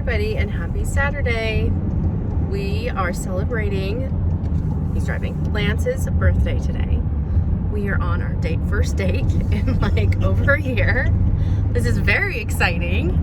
everybody, and happy Saturday. We are celebrating, he's driving, Lance's birthday today. We are on our first date in like over a year. This is very exciting.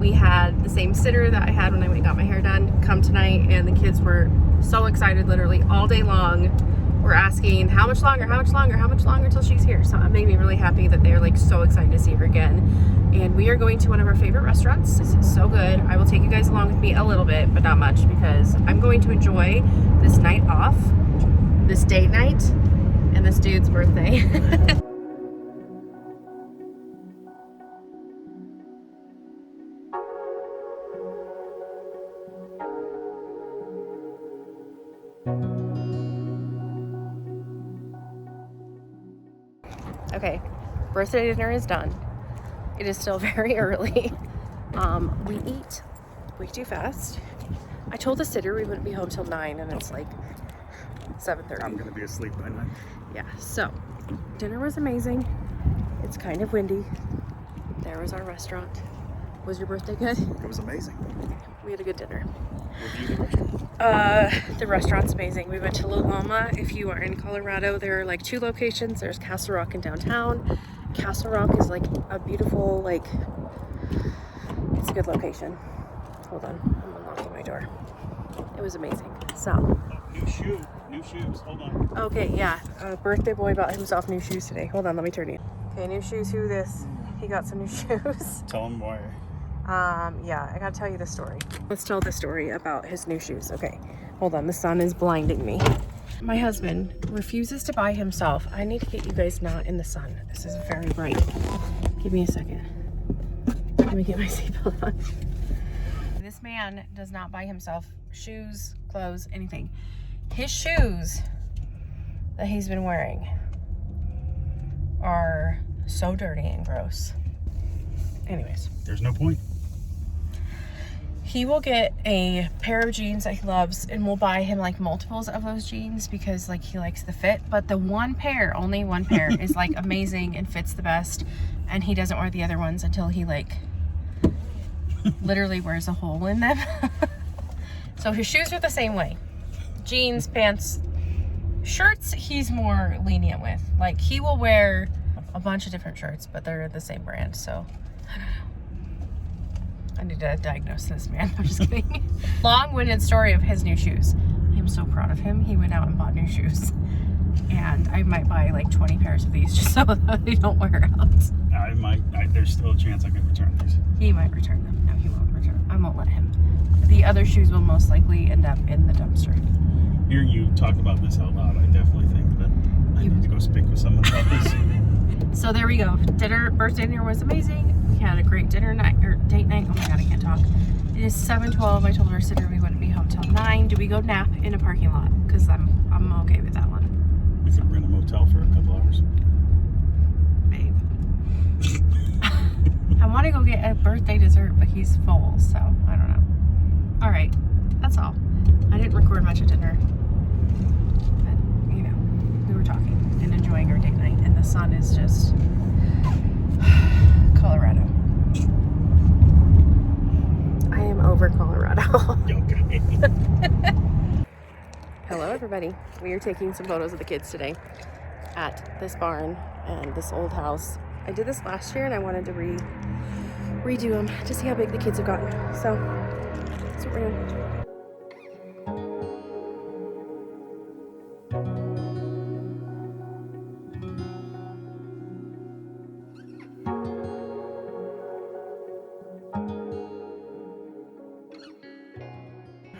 We had the same sitter that I had when I went and got my hair done come tonight, and the kids were so excited literally all day long. We're asking how much longer till she's here. So it made me really happy that they're like so excited to see her again. And we are going to one of our favorite restaurants. This is so good. I will take you guys along with me a little bit, but not much, because I'm going to enjoy this night off, this date night, and this dude's birthday. Okay, birthday dinner is done. It is still very early. We eat way too fast. I told the sitter we wouldn't be home till 9, and it's like 7:30. I'm gonna be asleep by 9. Yeah, so dinner was amazing. It's kind of windy. There was our restaurant. Was your birthday good? It was amazing. We had a good dinner. Review the restaurant. The restaurant's amazing. We went to La Loma. If you are in Colorado, there are like 2 locations. There's Castle Rock in downtown. Castle Rock is like a beautiful, like, it's a good location. Hold on, I'm unlocking my door. It was amazing. So. New shoes, hold on. Okay, yeah, birthday boy bought himself new shoes today. Hold on, let me turn you. Okay, new shoes, who this? He got some new shoes. Tell him why. Yeah, I gotta tell you the story. Let's tell the story about his new shoes. Okay, hold on, the sun is blinding me. My husband refuses to buy himself. I need to get you guys not in the sun. This is very bright. Give me a second. Let me get my seatbelt on. This man does not buy himself shoes, clothes, anything. His shoes that he's been wearing are so dirty and gross. Anyways. There's no point. He will get a pair of jeans that he loves, and we'll buy him like multiples of those jeans because like he likes the fit. But the one pair, only one pair, is like amazing and fits the best, and he doesn't wear the other ones until he like literally wears a hole in them. So his shoes are the same way. Jeans, pants, shirts he's more lenient with. Like he will wear a bunch of different shirts, but they're the same brand, so I don't know. I need to diagnose this man. I'm just kidding. Long-winded story of his new shoes. I'm so proud of him. He went out and bought new shoes. And I might buy like 20 pairs of these just so that they don't wear out. There's still a chance I could return these. He might return them. No, he won't return. I won't let him. The other shoes will most likely end up in the dumpster. Hearing you talk about this out loud, I definitely think that I need to go speak with someone about this. So there we go. Birthday dinner was amazing. We had a great dinner night, or date night. Oh my god, I can't talk. It is 7:12. I told our sitter we wouldn't be home till 9. Do we go nap in a parking lot? Because I'm okay with that one. We could rent a motel for a couple hours. Babe. I want to go get a birthday dessert, but he's full, so I don't know. All right, that's all. I didn't record much at dinner, but you know, we were talking and enjoying our date night, and the sun is just Colorado. I am over Colorado. Okay. Hello everybody. We are taking some photos of the kids today at this barn and this old house. I did this last year and I wanted to redo them to see how big the kids have gotten. So that's what we're doing.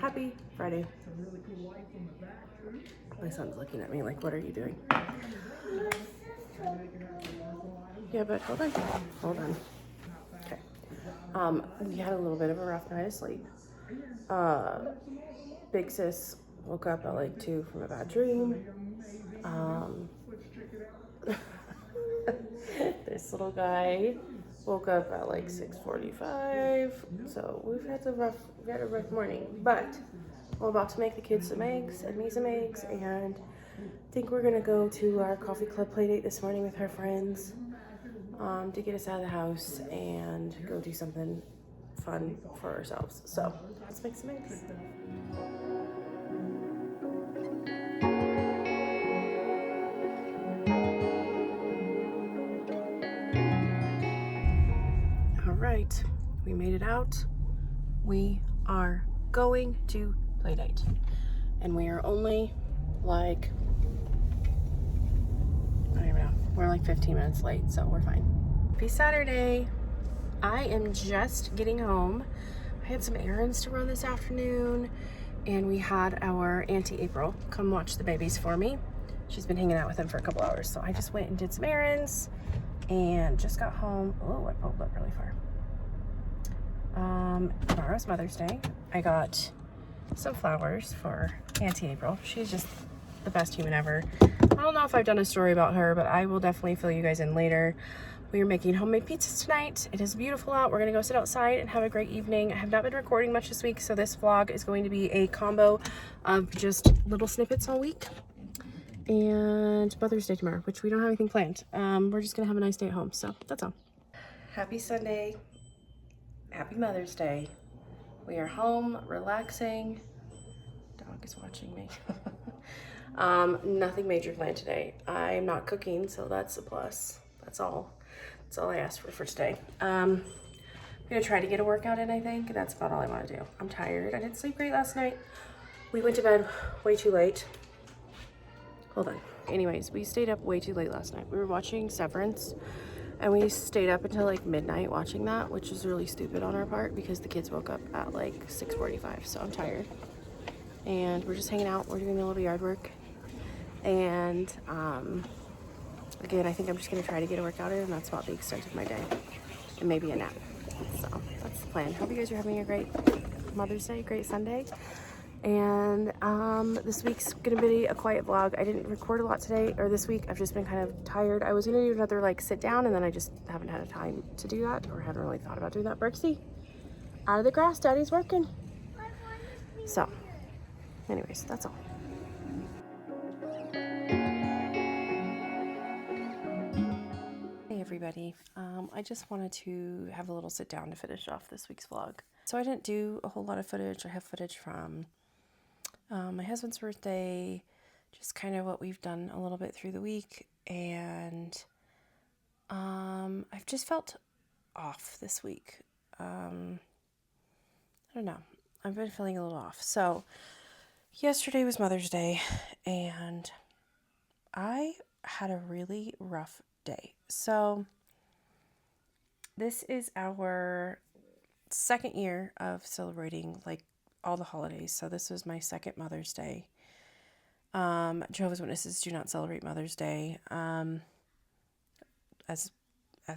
Happy Friday. My son's looking at me like, what are you doing? Yeah, but hold on. Hold on. Okay. We had a little bit of a rough night of sleep. Big sis woke up at like 2 from a bad dream. This little guy woke up at like 6:45. So we've had a rough morning, but we're about to make the kids some eggs and me some eggs, and I think we're gonna go to our coffee club play date this morning with our friends to get us out of the house and go do something fun for ourselves. So let's make some eggs. All right, we made it out. We are going to play date, and we are only like, I don't even know, we're like 15 minutes late, so we're fine. Happy Saturday. I am just getting home. I had some errands to run this afternoon, and we had our Auntie April come watch the babies for me. She's been hanging out with them for a couple hours, so I just went and did some errands and just got home. Oh, I pulled up really far. Tomorrow's Mother's Day. I got some flowers for Auntie April. She's just the best human ever. I don't know if I've done a story about her, but I will definitely fill you guys in later. We are making homemade pizzas tonight. It is beautiful out. We're gonna go sit outside and have a great evening. I have not been recording much this week, so this vlog is going to be a combo of just little snippets all week. And Mother's Day tomorrow, which we don't have anything planned. We're just gonna have a nice day at home, so that's all. Happy Sunday. Happy Mother's Day. We are home, relaxing. Dog is watching me. Nothing major planned today. I'm not cooking, so that's a plus. That's all I asked for today. I'm gonna try to get a workout in, I think. That's about all I want to do. I'm tired. I didn't sleep great last night. We went to bed way too late. Hold on. Anyways, we stayed up way too late last night. We were watching Severance, and we stayed up until like midnight watching that, which is really stupid on our part because the kids woke up at like 6:45, so I'm tired. And we're just hanging out. We're doing a little yard work. And again, I think I'm just gonna try to get a workout in, and that's about the extent of my day. And maybe a nap. So that's the plan. Hope you guys are having a great Mother's Day, great Sunday. And this week's gonna be a quiet vlog. I didn't record a lot today, or this week. I've just been kind of tired. I was gonna do another like sit down, and then I just haven't had a time to do that, or haven't really thought about doing that. Brixie, out of the grass, Daddy's working. So anyways, that's all. Hey everybody, I just wanted to have a little sit down to finish off this week's vlog. So I didn't do a whole lot of footage. I have footage from my husband's birthday, just kind of what we've done a little bit through the week, and I've just felt off this week. I don't know, I've been feeling a little off. So yesterday was Mother's Day, and I had a really rough day. So this is our second year of celebrating like all the holidays. So this was my second Mother's Day. Jehovah's Witnesses do not celebrate Mother's Day. As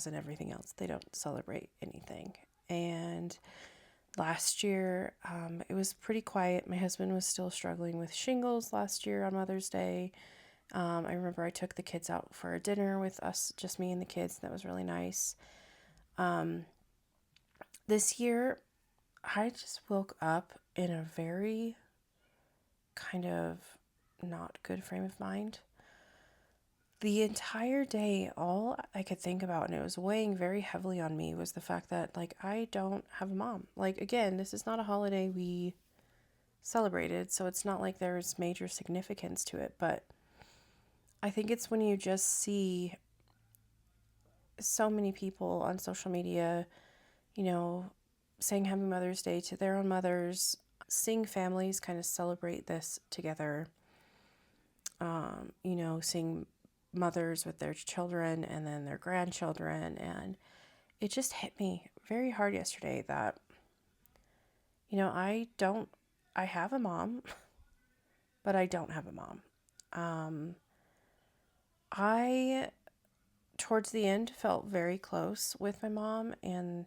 in everything else, they don't celebrate anything. And last year, it was pretty quiet. My husband was still struggling with shingles last year on Mother's Day. I remember I took the kids out for a dinner with us, just me and the kids. That was really nice. This year, I just woke up in a very kind of not good frame of mind. The entire day, all I could think about, and it was weighing very heavily on me, was the fact that, like, I don't have a mom. Like, again, this is not a holiday we celebrated, so it's not like there's major significance to it, but I think it's when you just see so many people on social media, you know, saying Happy Mother's Day to their own mothers, seeing families kind of celebrate this together, you know, seeing mothers with their children and then their grandchildren, and it just hit me very hard yesterday that, you know, I have a mom, but I don't have a mom. I, towards the end, felt very close with my mom, and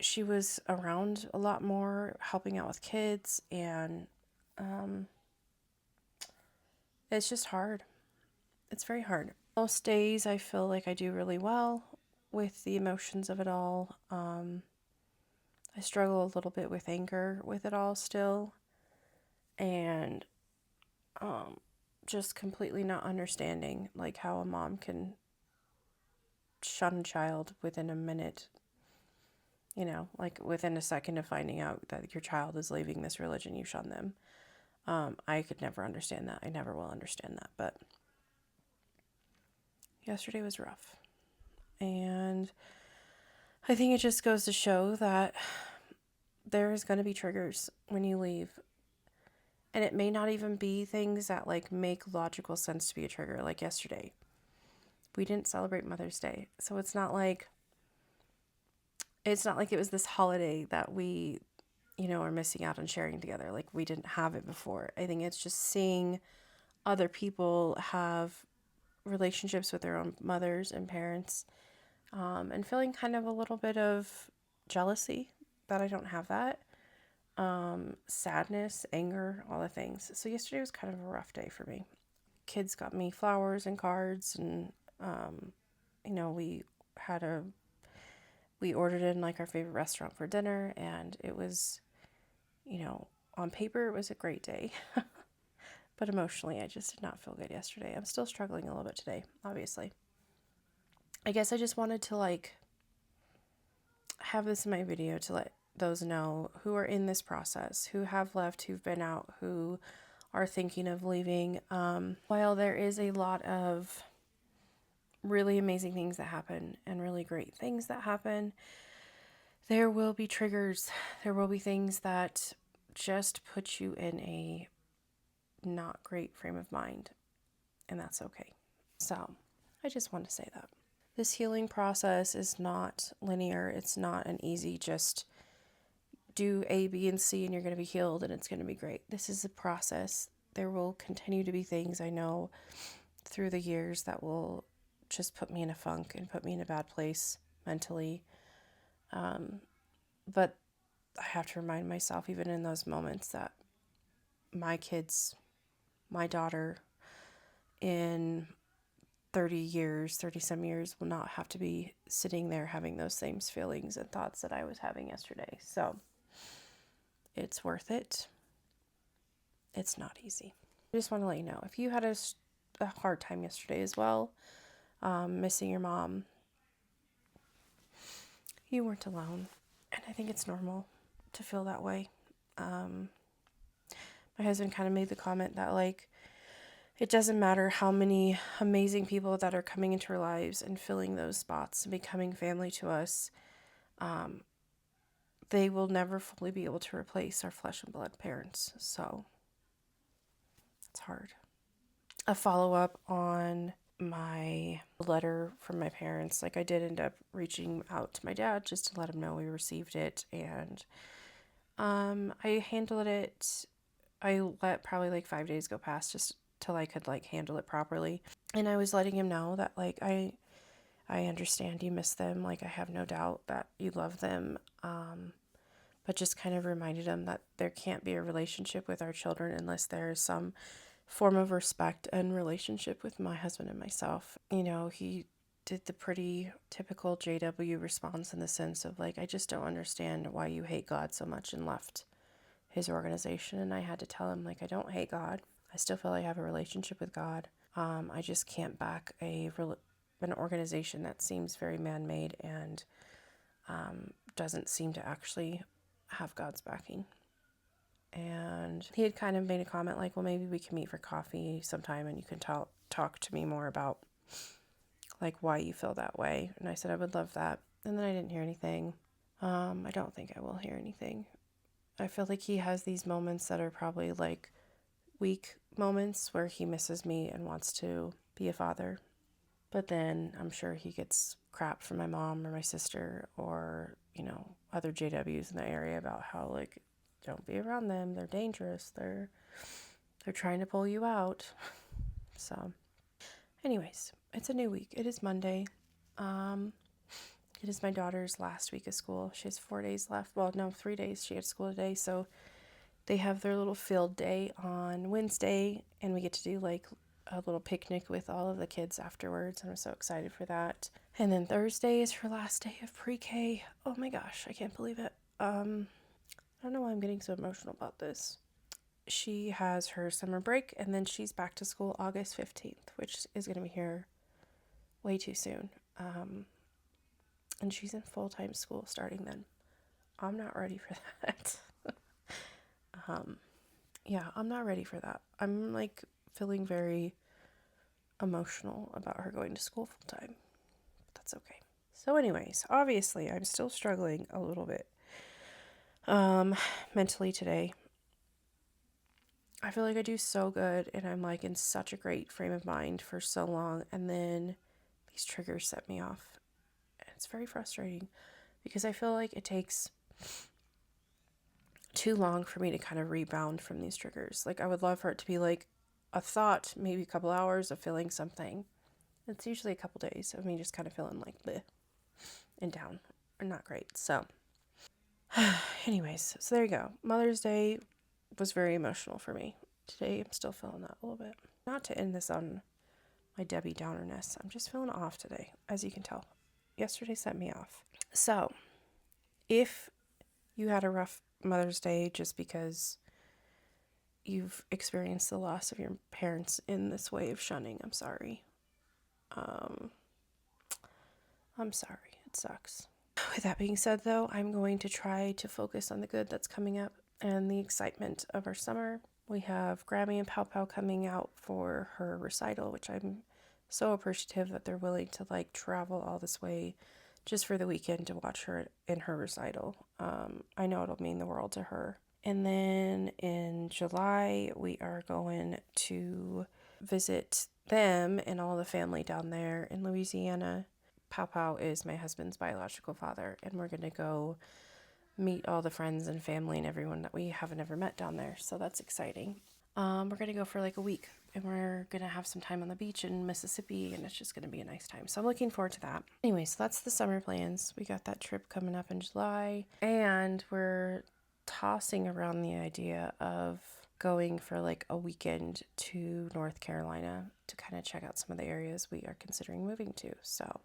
she was around a lot more, helping out with kids, and it's just hard. It's very hard. Most days I feel like I do really well with the emotions of it all. I struggle a little bit with anger with it all still, and just completely not understanding like how a mom can shun a child within a minute You know, like within a second of finding out that your child is leaving this religion, you shun them. I could never understand that. I never will understand that. But yesterday was rough. And I think it just goes to show that there is going to be triggers when you leave. And it may not even be things that like make logical sense to be a trigger. Like yesterday, we didn't celebrate Mother's Day. So it's not like it was this holiday that we, are missing out on sharing together. Like we didn't have it before. I think it's just seeing other people have relationships with their own mothers and parents, and feeling kind of a little bit of jealousy that I don't have that. Sadness, anger, all the things. So yesterday was kind of a rough day for me. Kids got me flowers and cards, and we ordered in like our favorite restaurant for dinner, and it was, on paper it was a great day. But emotionally I just did not feel good yesterday. I'm still struggling a little bit today, obviously. I guess I just wanted to like have this in my video to let those know who are in this process, who have left, who've been out, who are thinking of leaving. While there is a lot of really amazing things that happen and really great things that happen, there will be triggers. There will be things that just put you in a not great frame of mind, and that's okay. So I just want to say that this healing process is not linear. It's not an easy just do A, B, and C and you're going to be healed and it's going to be great. This is a process. There will continue to be things I know through the years that will just put me in a funk and put me in a bad place mentally. But I have to remind myself, even in those moments, that my kids, my daughter, in 30 some years, will not have to be sitting there having those same feelings and thoughts that I was having yesterday. So it's worth it. It's not easy. I just want to let you know, if you had a hard time yesterday as well, missing your mom, you weren't alone. And I think it's normal to feel that way. My husband kind of made the comment that like, it doesn't matter how many amazing people that are coming into our lives and filling those spots and becoming family to us, they will never fully be able to replace our flesh and blood parents. So it's hard. A follow-up on my letter from my parents. Like I did end up reaching out to my dad just to let him know we received it. And I handled it. I let probably like 5 days go past just till I could like handle it properly. And I was letting him know that like I understand you miss them. Like I have no doubt that you love them. But just kind of reminded him that there can't be a relationship with our children unless there is some form of respect and relationship with my husband and myself. He did the pretty typical JW response in the sense of like, I just don't understand why you hate God so much, and left his organization. And I had to tell him, like, I don't hate God. I still feel I have a relationship with God. I just can't back an organization that seems very man-made and doesn't seem to actually have God's backing. And he had kind of made a comment like, well, maybe we can meet for coffee sometime and you can talk to me more about like why you feel that way. And I said I would love that. And then I didn't hear anything. I don't think I will hear anything. I feel like he has these moments that are probably like weak moments where he misses me and wants to be a father. But then I'm sure he gets crap from my mom or my sister or, other JWs in the area about how like, don't be around them. They're dangerous. They're trying to pull you out. So anyways, it's a new week. It is Monday. It is my daughter's last week of school. She has 4 days left. Well, no, 3 days. She had school today. So they have their little field day on Wednesday, and we get to do like a little picnic with all of the kids afterwards. And I'm so excited for that. And then Thursday is her last day of pre-K. Oh my gosh, I can't believe it. I don't know why I'm getting so emotional about this. She has her summer break, and then she's back to school August 15th, which is going to be here way too soon. And she's in full-time school starting then. I'm not ready for that. Yeah, I'm not ready for that. I'm like feeling very emotional about her going to school full time. But that's okay. So anyways, obviously I'm still struggling a little bit mentally today. I feel like I do so good and I'm like in such a great frame of mind for so long, and then these triggers set me off. And it's very frustrating because I feel like it takes too long for me to kind of rebound from these triggers. Like I would love for it to be like a thought, maybe a couple hours of feeling something. It's usually a couple days of me just kind of feeling like bleh and down or not great. So anyways, so there you go. Mother's Day was very emotional for me. Today I'm still feeling that a little bit. Not to end this on my Debbie Downerness. I'm just feeling off today, as you can tell. Yesterday set me off. So, if you had a rough Mother's Day just because you've experienced the loss of your parents in this way of shunning, I'm sorry. I'm sorry. It sucks. With that being said, though, I'm going to try to focus on the good that's coming up and the excitement of our summer. We have Grammy and Pow Pow coming out for her recital, which I'm so appreciative that they're willing to like travel all this way just for the weekend to watch her in her recital. I know it'll mean the world to her. And then in July, we are going to visit them and all the family down there in Louisiana. Pow Pow is my husband's biological father, and we're going to go meet all the friends and family and everyone that we haven't ever met down there. So that's exciting. We're going to go for like a week, and we're going to have some time on the beach in Mississippi, and it's just going to be a nice time. So I'm looking forward to that. Anyway, so that's the summer plans. We got that trip coming up in July, and we're tossing around the idea of going for like a weekend to North Carolina to kind of check out some of the areas we are considering moving to. So,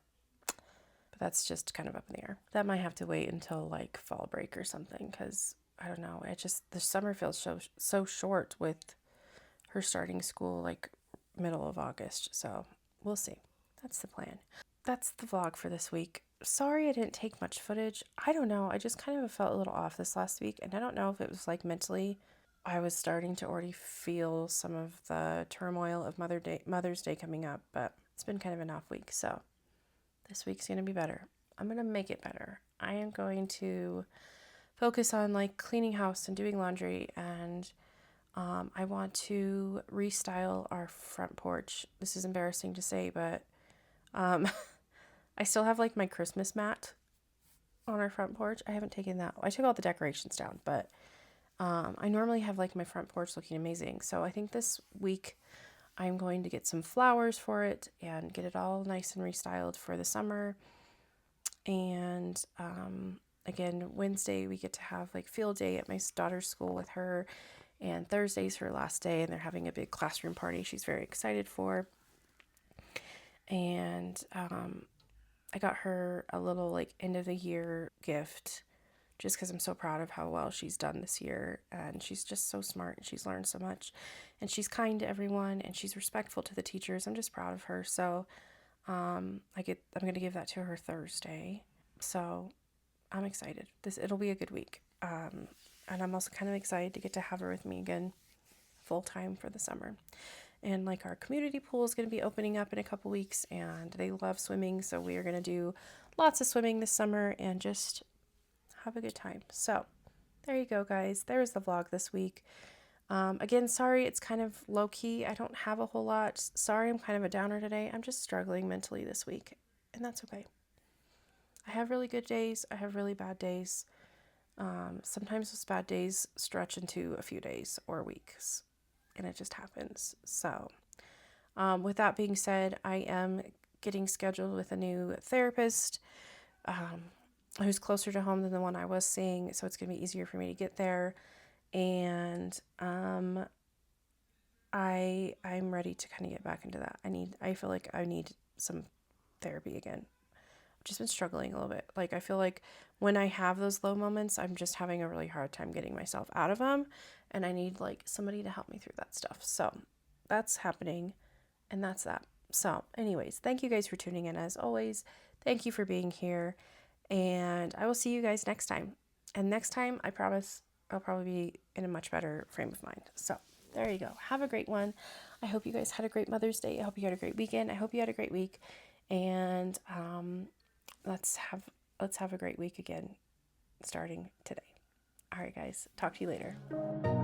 but that's just kind of up in the air. That might have to wait until like fall break or something, because I don't know. It just, the summer feels so short with her starting school like middle of August. So we'll see. That's the plan. That's the vlog for this week. Sorry I didn't take much footage. I don't know. I just kind of felt a little off this last week, and I don't know if it was like mentally I was starting to already feel some of the turmoil of Mother's Day coming up, but it's been kind of an off week. So this week's going to be better. I'm going to make it better. I am going to focus on like cleaning house and doing laundry, and I want to restyle our front porch. This is embarrassing to say, but I still have like my Christmas mat on our front porch. I haven't taken that. I took all the decorations down, but I normally have like my front porch looking amazing. So I think this week I'm going to get some flowers for it and get it all nice and restyled for the summer. And again, Wednesday we get to have like field day at my daughter's school with her, and Thursday's her last day, and they're having a big classroom party she's very excited for. And I got her a little like end of the year gift just because I'm so proud of how well she's done this year, and she's just so smart, and she's learned so much, and she's kind to everyone, and she's respectful to the teachers. I'm just proud of her. So I'm going to give that to her Thursday. So I'm excited. It'll be a good week. And I'm also kind of excited to get to have her with me again full time for the summer. And like our community pool is going to be opening up in a couple weeks, and they love swimming, so we are going to do lots of swimming this summer and just have a good time. So there you go, guys. There's the vlog this week. Again, sorry it's kind of low key. I don't have a whole lot. Sorry I'm kind of a downer today. I'm just struggling mentally this week, and that's okay. I have really good days. I have really bad days. Sometimes those bad days stretch into a few days or weeks, and it just happens. So with that being said, I am getting scheduled with a new therapist who's closer to home than the one I was seeing, so it's going to be easier for me to get there. And I'm ready to kind of get back into that. I feel like I need some therapy again. I've just been struggling a little bit. Like I feel like when I have those low moments, I'm just having a really hard time getting myself out of them, and I need like somebody to help me through that stuff. So that's happening, and that's that. So anyways, thank you guys for tuning in as always. Thank you for being here, and I will see you guys next time. And next time, I promise I'll probably be in a much better frame of mind. So there you go. Have a great one. I hope you guys had a great Mother's Day. I hope you had a great weekend. I hope you had a great week. And let's have a great week again starting today. All right, guys. Talk to you later.